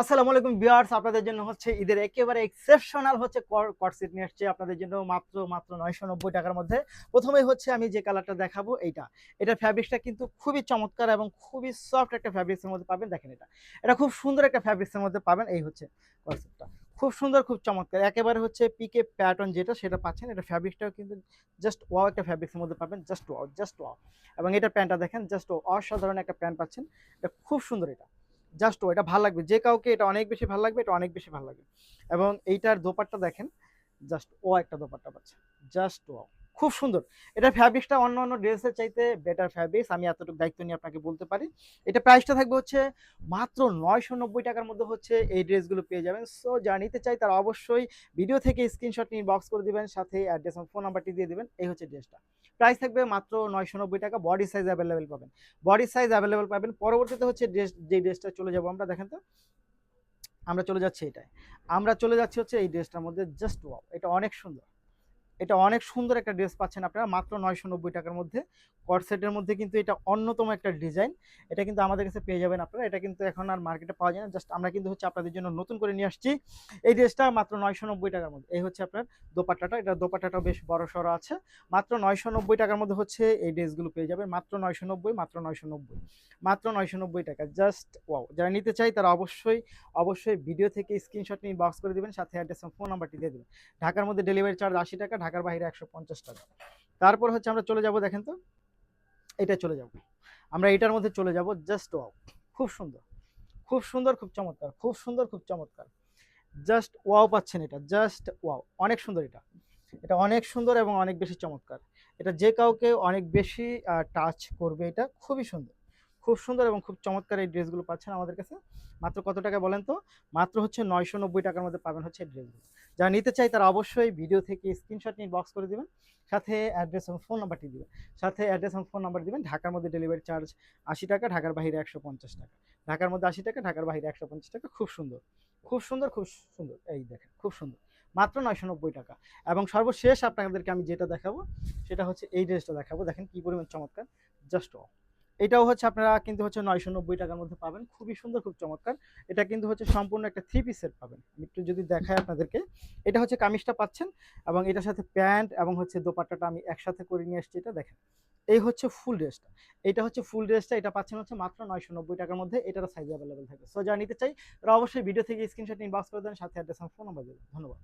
আসসালামু আলাইকুম ভিউয়ার্স, আপনাদের জন্য হচ্ছে ঈদের একেবারে এক্সেপশনাল হচ্ছে কটসেট নিয়ে আসছে আপনাদের জন্য মাত্র 990 টাকার মধ্যে। প্রথমেই হচ্ছে আমি যে কালারটা দেখাবো এইটা। এটার ফ্যাব্রিক্সটা কিন্তু খুবই চমৎকার এবং খুবই সফট একটা ফ্যাব্রিক্সের মধ্যে পাবেন। দেখেন এটা। এটা খুব সুন্দর একটা ফ্যাব্রিক্সের মধ্যে পাবেন। এই হচ্ছে কটসেটটা। খুব সুন্দর, খুব চমৎকার। একেবারে হচ্ছে পিকে প্যাটার্ন যেটা সেটা পাচ্ছেন। এটা ফ্যাব্রিক্সটাও কিন্তু জাস্ট ওয়াও একটা ফ্যাব্রিক্সের মধ্যে পাবেন। Just wow, just wow. এবং এটার প্যান্টটা দেখেন জাস্ট অসাধারণ একটা প্যান্ট পাচ্ছেন। এটা খুব সুন্দর এটা। জাস্ট এটা ভাল লাগবে যে কাউকে, এটা অনেক বেশি ভাল লাগবে, এটা অনেক বেশি ভাল লাগবে। এবং এইটার দোপাট্টা দেখেন, জাস্ট একটা দোপাট্টা পাচ্ছে, জাস্ট খুব সুন্দর। এটা ফ্যাব্রিক্সটা অন্য অন্য ড্রেসের চাইতে বেটার ফ্যাব্রিক্স, আমি এতটুকু দায়িত্ব নিয়ে আপনাকে বলতে পারি। এটা প্রাইসটা থাকবে হচ্ছে মাত্র 990 টাকার মধ্যে হচ্ছে এই ড্রেসগুলো পেয়ে যাবেন। সো যারা নিতে চাই তারা অবশ্যই ভিডিও থেকে স্ক্রিনশট নিয়ে বক্স করে দিবেন, সাথে অ্যাড্রেস এবং ফোন নাম্বারটি দিয়ে দিবেন। এই হচ্ছে ড্রেসটা। প্রাইস থাকবে মাত্র 990 টাকা। বডি সাইজ অ্যাভেলেবেল পাবেন, বডি সাইজ অ্যাভেলেবেল পাবেন। পরবর্তীতে হচ্ছে ড্রেস, যে ড্রেসটা চলে যাবো আমরা, দেখেন তো আমরা চলে যাচ্ছি এটাই। আমরা চলে যাচ্ছি হচ্ছে এই ড্রেসটার মধ্যে। জাস্ট ওয়াও, এটা অনেক সুন্দর। এটা অনেক সুন্দর একটা ড্রেস পাচ্ছেন আপনারা মাত্র 990 টাকার মধ্যে। কটসেটের মধ্যে কিন্তু এটা অন্যতম একটা ডিজাইন। এটা কিন্তু আমাদের কাছে পেয়ে যাবেন আপনারা। এটা কিন্তু এখন আর মার্কেটে পাওয়া যায় না। জাস্ট আমরা কিন্তু হচ্ছে আপনাদের জন্য নতুন করে নিয়ে আসছি এই ড্রেসটা মাত্র 990 টাকার মধ্যে। এই হচ্ছে আপনার দোপাট্টাটা। এটা দোপাট্টাটাও বেশ বড় সড়ো আছে। মাত্র 990 টাকার মধ্যে হচ্ছে এই ড্রেসগুলো পেয়ে যাবেন। মাত্র 990, মাত্র 990, মাত্র 990 টাকা। Just wow. যারা নিতে চাই তারা অবশ্যই ভিডিও থেকে স্ক্রিনশট নিয়ে বক্স করে দিবেন, সাথে অ্যাড্রেস এবং ফোন নাম্বারটি দিয়ে দেবেন। ঢাকার মধ্যে ডেলিভারি চার্জ 80 টাকা, ঢাকার বাইরে 150 টাকা। তারপর হচ্ছে আমরা চলে যাব, দেখেন তো এটা চলে যাব। আমরা এটার মধ্যে চলে যাব। জাস্ট ওয়াও, খুব সুন্দর, খুব সুন্দর, খুব চমৎকার, খুব সুন্দর, খুব চমৎকার। জাস্ট ওয়াও পাচ্ছেন এটা। জাস্ট ওয়াও, অনেক সুন্দর এটা। এটা অনেক সুন্দর এবং অনেক বেশি চমৎকার। এটা যে কাউকে অনেক বেশি টাচ করবে। এটা খুবই সুন্দর, খুব সুন্দর এবং খুব চমৎকার। এই ড্রেসগুলো পাচ্ছেন আমাদের কাছে মাত্র কত টাকা বলেন তো? মাত্র হচ্ছে 990 টাকার মধ্যে পাবেন হচ্ছে এই ড্রেসগুলো। যারা নিতে চাই তারা অবশ্যই ভিডিও থেকে স্ক্রিনশট নিয়ে বক্স করে দিবেন, সাথে অ্যাড্রেস এবং ফোন নাম্বারটি দিবেন, সাথে অ্যাড্রেস এবং ফোন নাম্বার দিবেন। ঢাকার মধ্যে ডেলিভারি চার্জ 80 টাকা, ঢাকার বাইরে 150 টাকা। ঢাকার মধ্যে 80 টাকা, ঢাকার বাইরে 150 টাকা। খুব সুন্দর, খুব সুন্দর, খুব সুন্দর। এই দেখেন, খুব সুন্দর। মাত্র 990 টাকা। এবং সর্বশেষ আপনাদেরকে আমি যেটা দেখাবো সেটা হচ্ছে এই ড্রেসটা দেখাবো। দেখেন কি পরিমাণ চমৎকার। জাস্ট এটাও হচ্ছে আপনারা কিন্তু হচ্ছে 990 টাকার মধ্যে পাবেন। খুবই সুন্দর, খুব চমৎকার। এটা কিন্তু হচ্ছে সম্পূর্ণ একটা থ্রি পিস সেট পাবেন। আমি একটু যদি দেখাই আপনাদেরকে, এটা হচ্ছে কামিজটা পাচ্ছেন এবং এটার সাথে প্যান্ট এবং হচ্ছে দোপাট্টাটা আমি একসাথে করে নিয়ে আসছি। এটা দেখেন, এই হচ্ছে ফুল ড্রেসটা। এটা হচ্ছে ফুল ড্রেসটা। এটা পাচ্ছেন হচ্ছে মাত্র 990 টাকার মধ্যে। এটার সাইজ অ্যাভেলেবেল থাকে। সো যারা নিতে চাই তারা অবশ্যই ভিডিও থেকে স্ক্রিনশট নিয়ে ইনবক্স করে দেন, সাথে অ্যাড্রেস এবং ফোন নাম্বার দেবেন। ধন্যবাদ।